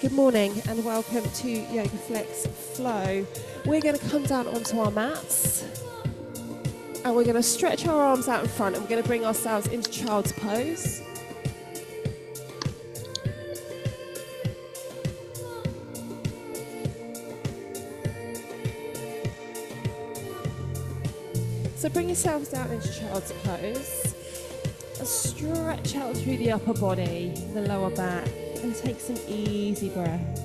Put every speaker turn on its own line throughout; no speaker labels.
Good morning and welcome to YogaFlex Flow. We're going to come down onto our mats and we're going to stretch our arms out in front and we're going to bring ourselves into child's pose. So bring yourselves down into child's pose and stretch out through the upper body, the lower back, and take some easy breaths.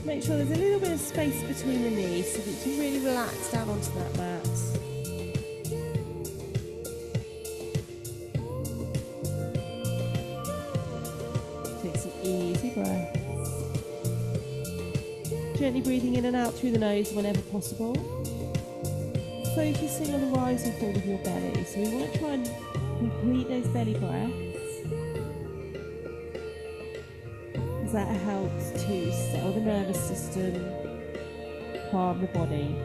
Make sure there's a little bit of space between the knees so that you can really relax down onto that mat. Take some easy breaths. Gently breathing in and out through the nose whenever possible. Focusing on the rise and fall of your belly. So we want to try and complete those belly breaths, as that helps to settle the nervous system, calm the body.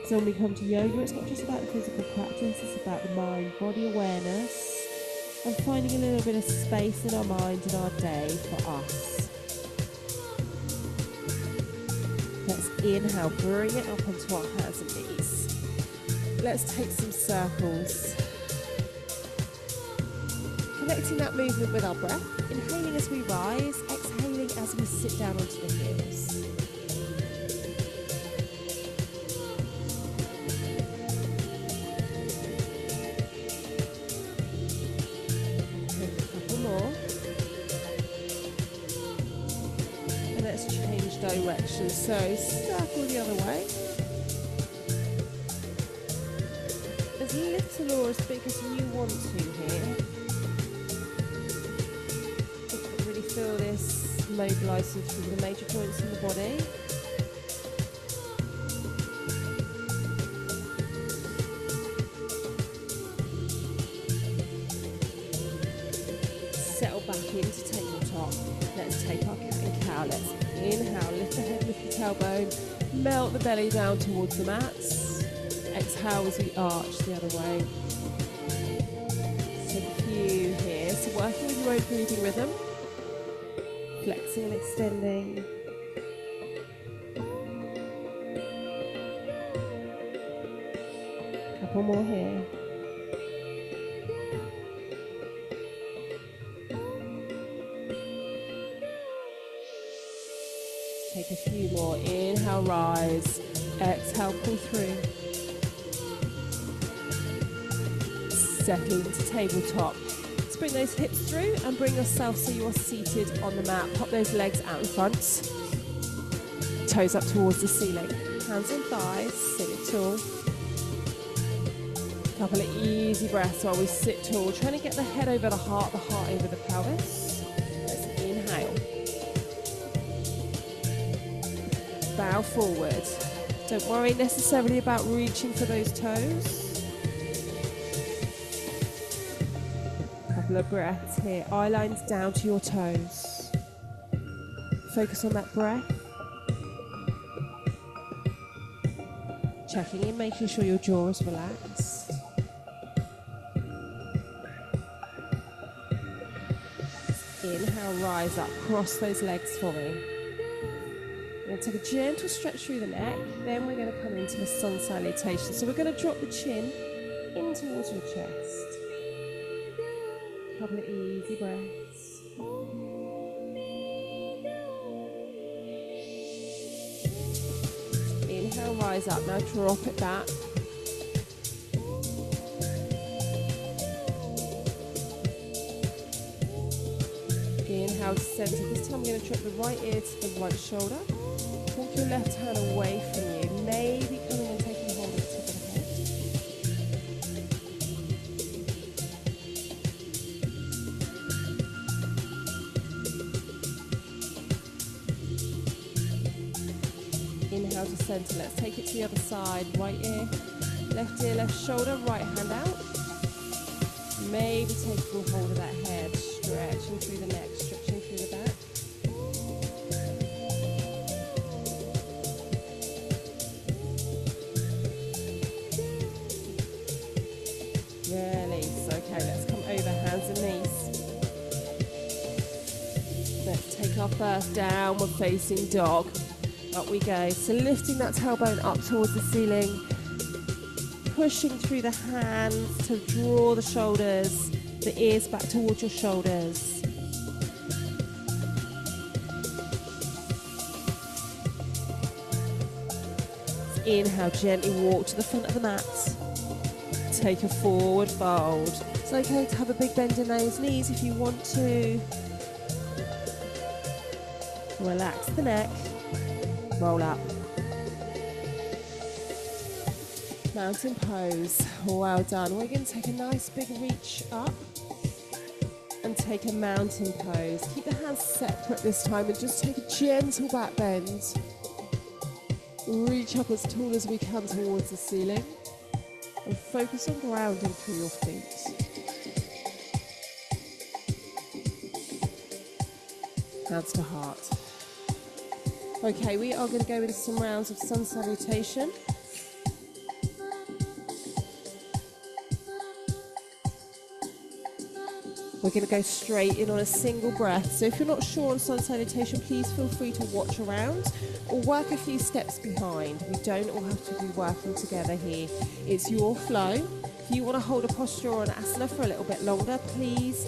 So when we come to yoga, it's not just about the physical practice, it's about the mind-body awareness and finding a little bit of space in our mind and our day for us. Let's inhale, bring it up onto our hands and knees. Let's take some circles. Connecting that movement with our breath, inhaling as we rise, exhaling as we sit down onto the heels. Take a couple more. And let's change direction. So circle the other way. As little or as big as you want to here. You can really feel this mobilising through the major joints in the body. Settle back into tabletop. Let's take our cat and cow. Let's inhale, lift the head, lift the tailbone, melt the belly down towards the mats. Exhale as we arch the other way. So a few here. So working with your own breathing rhythm. Flexing and extending. Couple more here. Take a few more. Inhale, rise. Exhale, pull through. Settle into tabletop. Let's bring those hips through and bring yourself so you are seated on the mat. Pop those legs out in front. Toes up towards the ceiling. Hands on thighs. Sit it tall. Couple of easy breaths while we sit tall. Trying to get the head over the heart over the pelvis. Let's inhale. Bow forward. Don't worry necessarily about reaching for those toes. Couple of breaths here. Eye lines down to your toes. Focus on that breath. Checking in, making sure your jaw is relaxed. Inhale, rise up. Cross those legs for me. We're going to take a gentle stretch through the neck, then we're going to come into the sun salutation. So we're going to drop the chin in towards your chest. Couple of easy breaths. Inhale, rise up. Now drop it back. Inhale to center. This time I'm going to drop the right ear to the right shoulder. Walk your left hand away from you, maybe coming and taking hold of the tip of the head. Inhale to center. Let's take it to the other side. Right ear, left shoulder, right hand out. Maybe taking hold of that head, stretching through the neck, stretching through the back. Release. Okay, let's come over, hands and knees. Let's take our first downward facing dog. Up we go. So lifting that tailbone up towards the ceiling, pushing through the hands to draw the shoulders, the ears back towards your shoulders. Inhale, gently walk to the front of the mat. Take a forward fold. It's okay to have a big bend in those knees if you want to. Relax the neck. Roll up. Mountain pose. Well done. We're going to take a nice big reach up and take a mountain pose. Keep the hands separate this time and just take a gentle back bend. Reach up as tall as we can towards the ceiling and focus on grounding through your feet. Hands to heart. Okay, we are going to go into some rounds of sun salutation. We're going to go straight in on a single breath. So if you're not sure on sun salutation, please feel free to watch around or work a few steps behind. We don't all have to be working together here. It's your flow. If you want to hold a posture or an asana for a little bit longer, please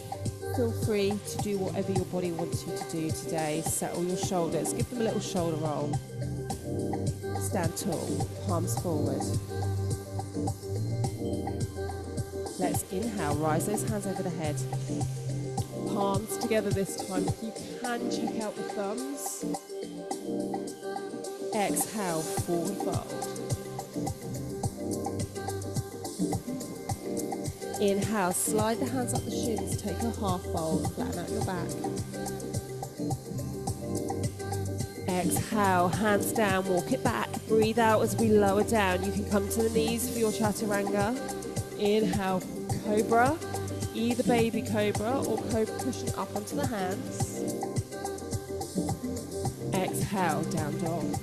feel free to do whatever your body wants you to do today. Settle your shoulders. Give them a little shoulder roll. Stand tall. Palms forward. Let's inhale, rise those hands over the head. Palms together this time. If you can, check out the thumbs. Exhale, forward fold. Inhale, slide the hands up the shins, take a half fold, flatten out your back. Exhale, hands down, walk it back. Breathe out as we lower down. You can come to the knees for your chaturanga. Inhale, cobra, either baby cobra or cobra pushing up onto the hands. Exhale, down dog.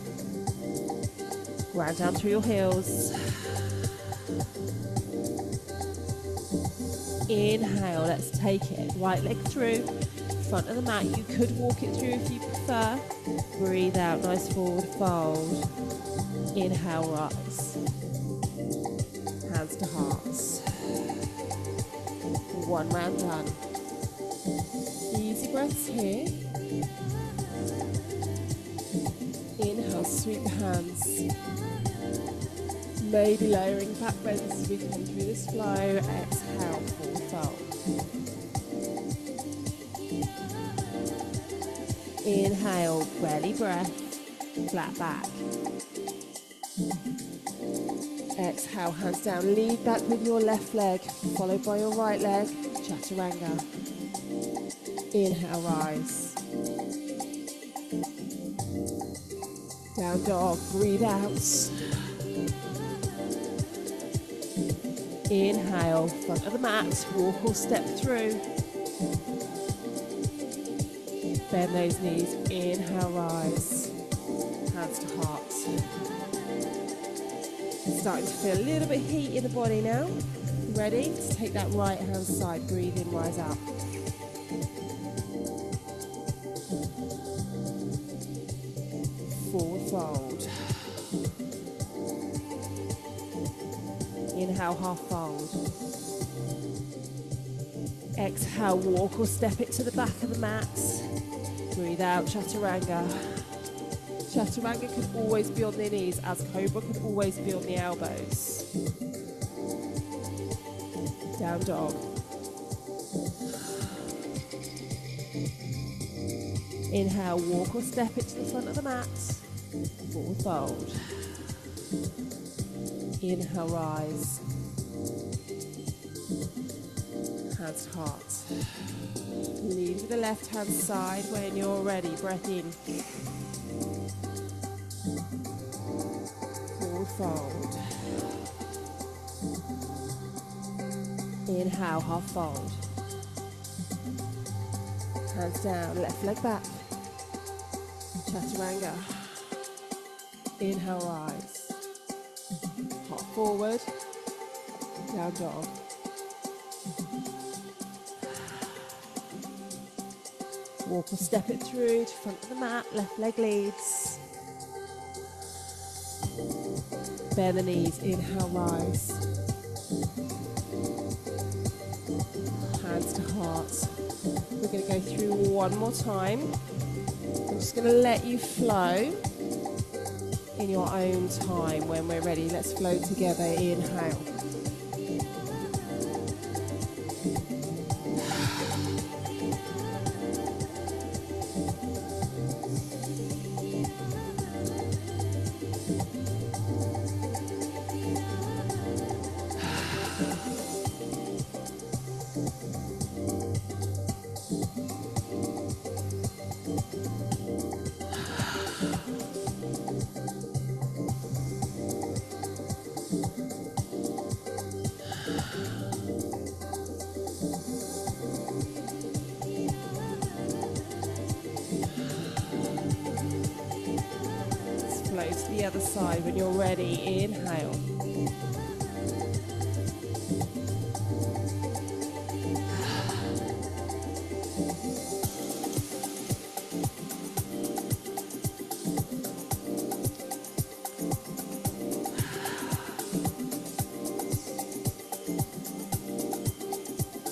Ground down through your heels. Inhale, let's take it. Right leg through, front of the mat. You could walk it through if you prefer. Breathe out, nice forward fold. Inhale, rise. Hands to hearts. One round done. Easy breaths here. Inhale, sweep the hands. Maybe lowering back bends as we come through this flow. Exhale, forward fold. Inhale, belly breath, flat back. Exhale, hands down, lead back with your left leg, followed by your right leg, chaturanga. Inhale, rise. Down dog, breathe out. Inhale, front of the mat, walk or step through. Bend those knees, inhale, rise. Hands to heart. Starting to feel a little bit of heat in the body now. Ready to take that right hand side, breathe in, rise up. Forward fold. Inhale, half fold. Exhale, walk or step it to the back of the mat. Breathe out, chaturanga. Chaturanga can always be on the knees, as cobra can always be on the elbows. Down dog. Inhale, walk or step it to the front of the mat. Forward fold. Inhale, rise. Hands to heart. Lead with the left hand side when you're ready. Breath in. Forward fold. Inhale, half fold. Hands down, left leg back. Chaturanga. Inhale, rise. Hop forward. Down dog. Walk or step it through to front of the mat, left leg leads. Bend the knees, inhale, rise. Hands to heart. We're going to go through one more time. I'm just going to let you flow in your own time. When we're ready, let's flow together. Inhale. Flow to the other side. When you're ready, inhale.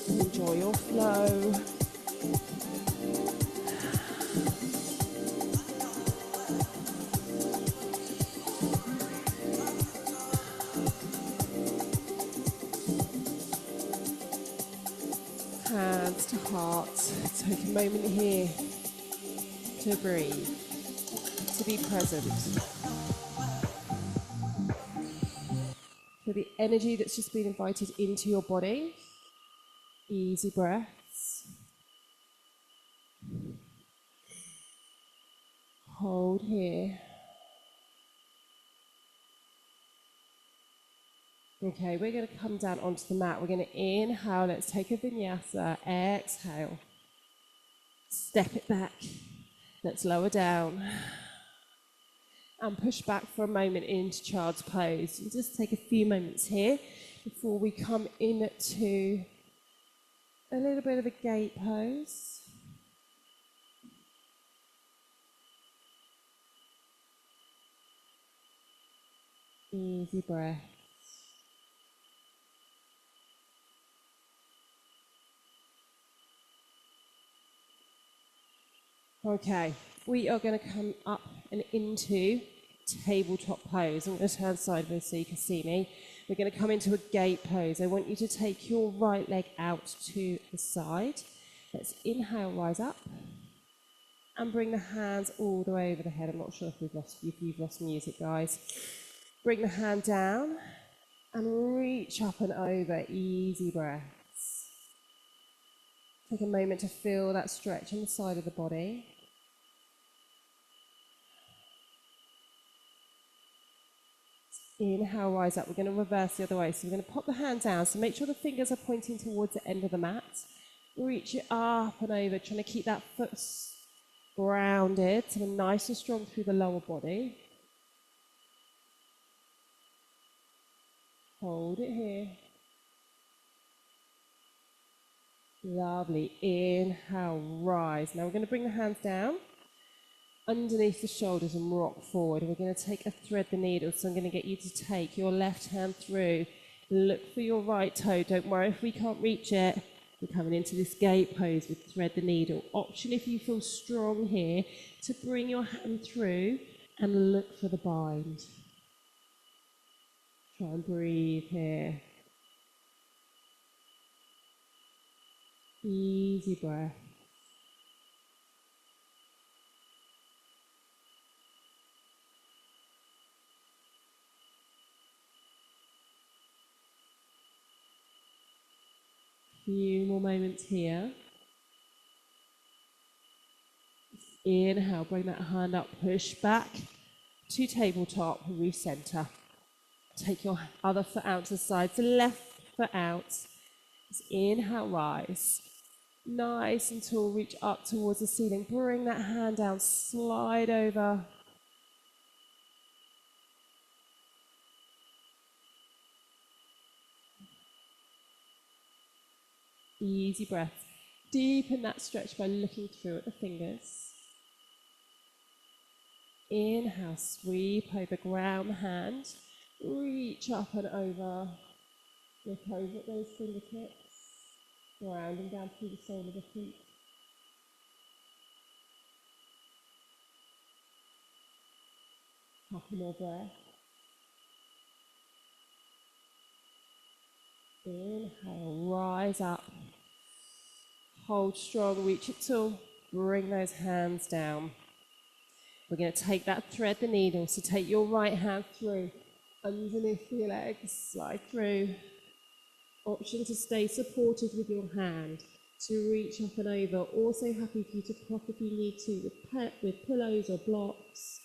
Enjoy your flow. Hands to heart. Take a moment here to breathe, to be present. For the energy that's just been invited into your body. Easy breaths. Hold here. Okay, we're going to come down onto the mat. We're going to inhale. Let's take a vinyasa. Exhale. Step it back. Let's lower down. And push back for a moment into child's pose. We'll just take a few moments here before we come into a little bit of a gate pose. Easy breath. Okay, we are going to come up and into tabletop pose. I'm going to turn sideways so you can see me. We're going to come into a gate pose. I want you to take your right leg out to the side. Let's inhale, rise up, and bring the hands all the way over the head. I'm not sure if you've lost music, guys. Bring the hand down and reach up and over. Easy breaths. Take a moment to feel that stretch on the side of the body. Inhale, rise up. We're going to reverse the other way. So we're going to pop the hand down. So make sure the fingers are pointing towards the end of the mat. Reach it up and over, trying to keep that foot grounded, so we're nice and strong through the lower body. Hold it here. Lovely. Inhale, rise. Now we're going to bring the hands down underneath the shoulders and rock forward. We're going to take a thread the needle. So I'm going to get you to take your left hand through. Look for your right toe. Don't worry if we can't reach it. We're coming into this gate pose with thread the needle. Option if you feel strong here to bring your hand through and look for the bind. Try and breathe here. Easy breath. Few more moments here. Inhale, bring that hand up, push back to tabletop, recenter. Take your other foot out to the side, so left foot out. Just inhale, rise. Nice and tall, reach up towards the ceiling. Bring that hand down, slide over. Easy breath. Deepen that stretch by looking through at the fingers. Inhale, sweep over, ground the hand. Reach up and over. Look over at those fingertips. Grounding down through the sole of the feet. Couple more breath. Inhale, rise up. Hold strong, reach it tall. Bring those hands down. We're going to take that thread the needle. So take your right hand through, underneath your legs, slide through. Option to stay supported with your hand, to reach up and over. Also happy for you to prop if you need to with pillows or blocks.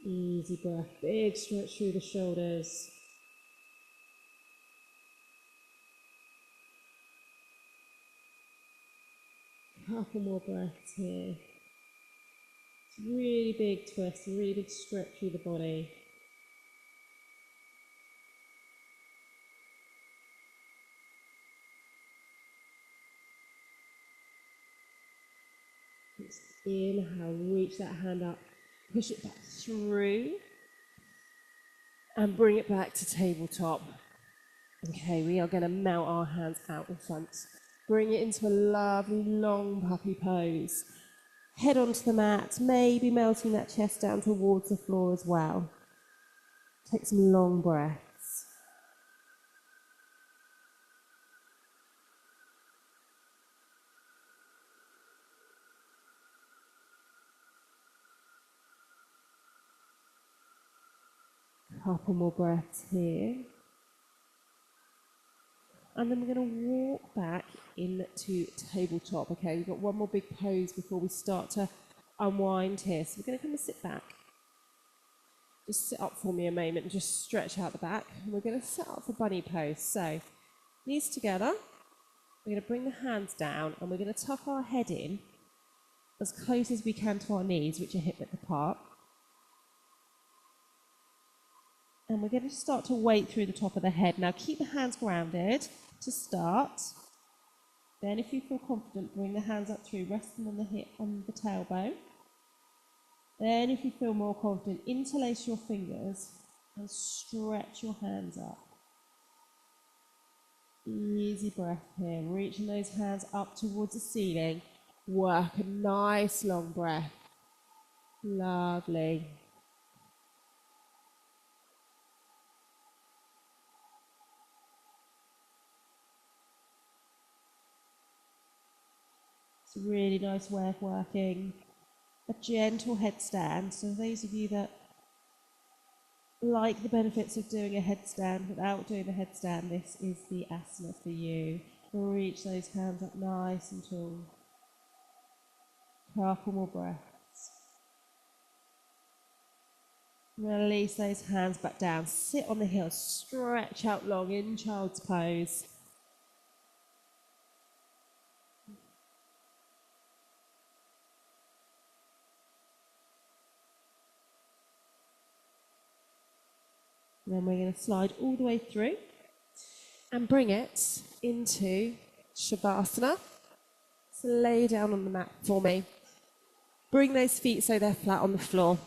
Easy breath, big stretch through the shoulders. Couple more breaths here. Really big twist, really big stretch through the body. Just inhale, reach that hand up, push it back through, and bring it back to tabletop. Okay, we are going to melt our hands out in front. Bring it into a lovely long puppy pose. Head onto the mat, maybe melting that chest down towards the floor as well. Take some long breaths. Couple more breaths here. And then we're going to walk back into tabletop. Okay, we've got one more big pose before we start to unwind here. So we're going to come and sit back. Just sit up for me a moment and just stretch out the back. And we're going to set up for bunny pose. So, knees together. We're going to bring the hands down and we're going to tuck our head in as close as we can to our knees, which are hip width apart. And we're going to start to weight through the top of the head. Now keep the hands grounded to start. Then if you feel confident, bring the hands up through, resting on the hip, on the tailbone. Then if you feel more confident, interlace your fingers and stretch your hands up. Easy breath here, reaching those hands up towards the ceiling. Work a nice long breath. Lovely. It's a really nice way of working. A gentle headstand. So those of you that like the benefits of doing a headstand without doing the headstand, this is the asana for you. Reach those hands up nice and tall. Couple more breaths. Release those hands back down. Sit on the heels. Stretch out long in child's pose. And then we're going to slide all the way through and bring it into Shavasana. So lay down on the mat for me. Bring those feet so they're flat on the floor.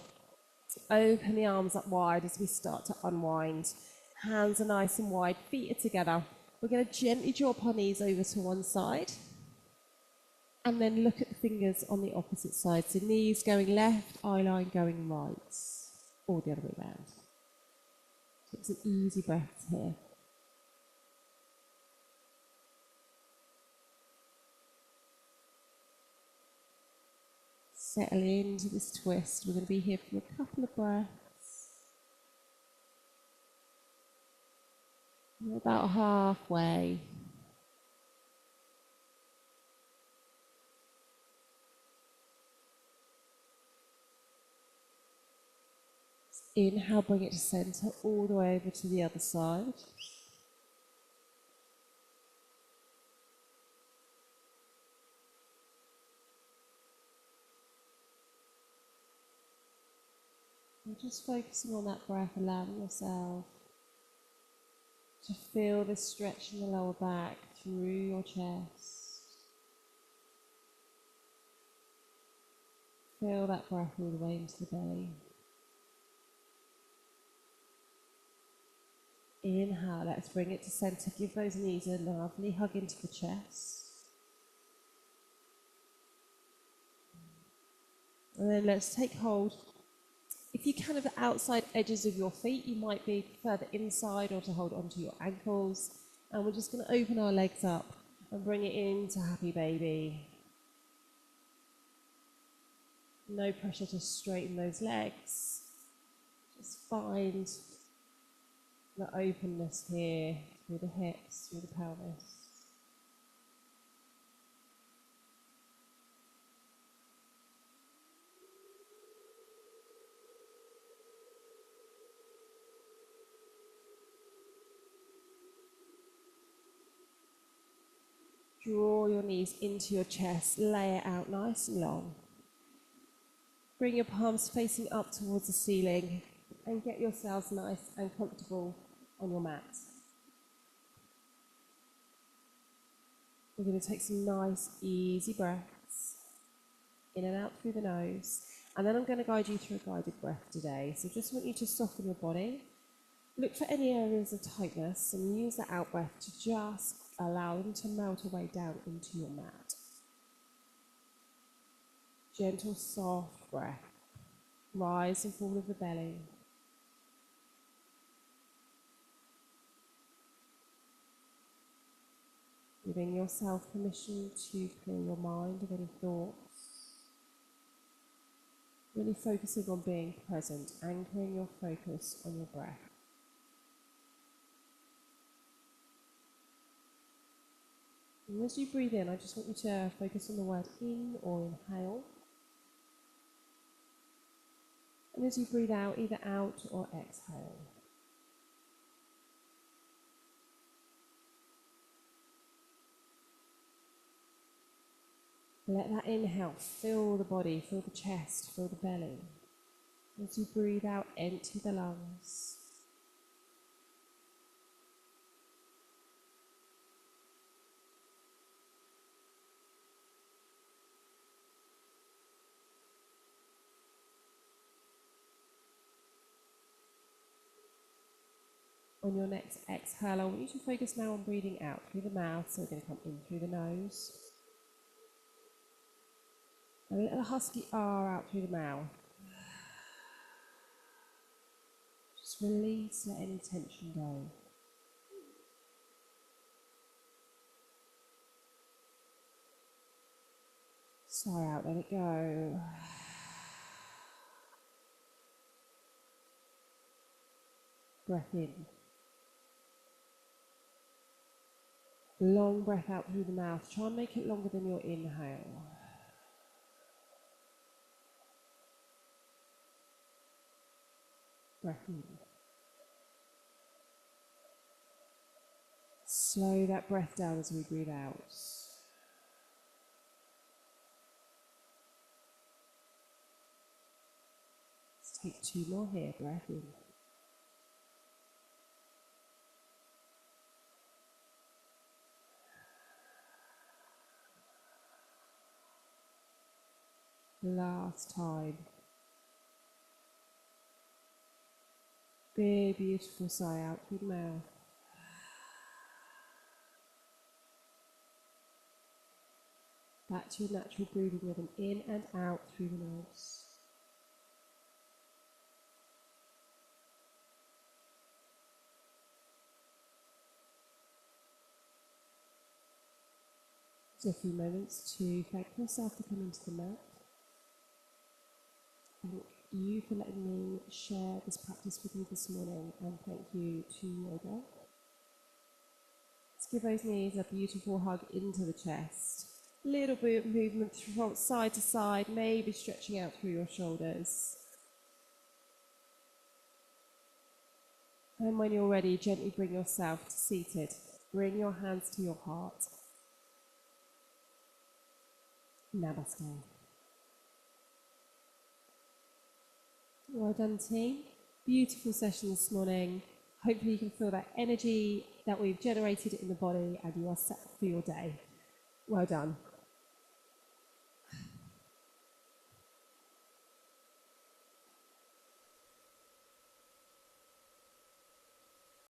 Open the arms up wide as we start to unwind. Hands are nice and wide, feet are together. We're going to gently drop our knees over to one side and then look at the fingers on the opposite side. So knees going left, eye line going right, or the other way around. Take some easy breaths here. Settle into this twist. We're going to be here for a couple of breaths. We're about halfway. Inhale, bring it to center, all the way over to the other side. And just focusing on that breath, allowing yourself To feel this stretch in the lower back through your chest. Feel that breath all the way into the belly. Inhale, let's bring it to center. Give those knees a lovely hug into the chest. And then let's take hold. If you can of the outside edges of your feet, you might be further inside or to hold onto your ankles. And we're just going to open our legs up and bring it into happy baby. No pressure to straighten those legs. Just find the openness here through the hips, through the pelvis. Draw your knees into your chest, lay it out nice and long. Bring your palms facing up towards the ceiling and get yourselves nice and comfortable on your mat. We're going to take some nice, easy breaths, in and out through the nose. And then I'm going to guide you through a guided breath today. So just want you to soften your body. Look for any areas of tightness and use the out breath to just allow them to melt away down into your mat. Gentle, soft breath. Rise and fall of the belly. Giving yourself permission to clear your mind of any thoughts. Really focusing on being present, anchoring your focus on your breath. And as you breathe in, I just want you to focus on the word in or inhale. And as you breathe out, either out or exhale. Let that inhale fill the body, fill the chest, fill the belly. As you breathe out, empty the lungs. On your next exhale, I want you to focus now on breathing out through the mouth. So we're going to come in through the nose. A little husky R out through the mouth. Just release, let any tension go. Sigh out, let it go. Breath in. Long breath out through the mouth. Try and make it longer than your inhale. Breath in. Slow that breath down as we breathe out. Let's take 2 more here. Breath in. Last time. Big, beautiful sigh out through the mouth. Back to your natural breathing rhythm, in and out through the nose. Just a few moments to thank yourself for coming to the mat. Thank you for letting me share this practice with you this morning, and thank you to yoga. Let's give those knees a beautiful hug into the chest. Little bit of movement from side to side, maybe stretching out through your shoulders. And when you're ready, gently bring yourself to seated. Bring your hands to your heart. Namaste. Well done, team. Beautiful session this morning. Hopefully you can feel that energy that we've generated in the body, and you are set for your day. Well done.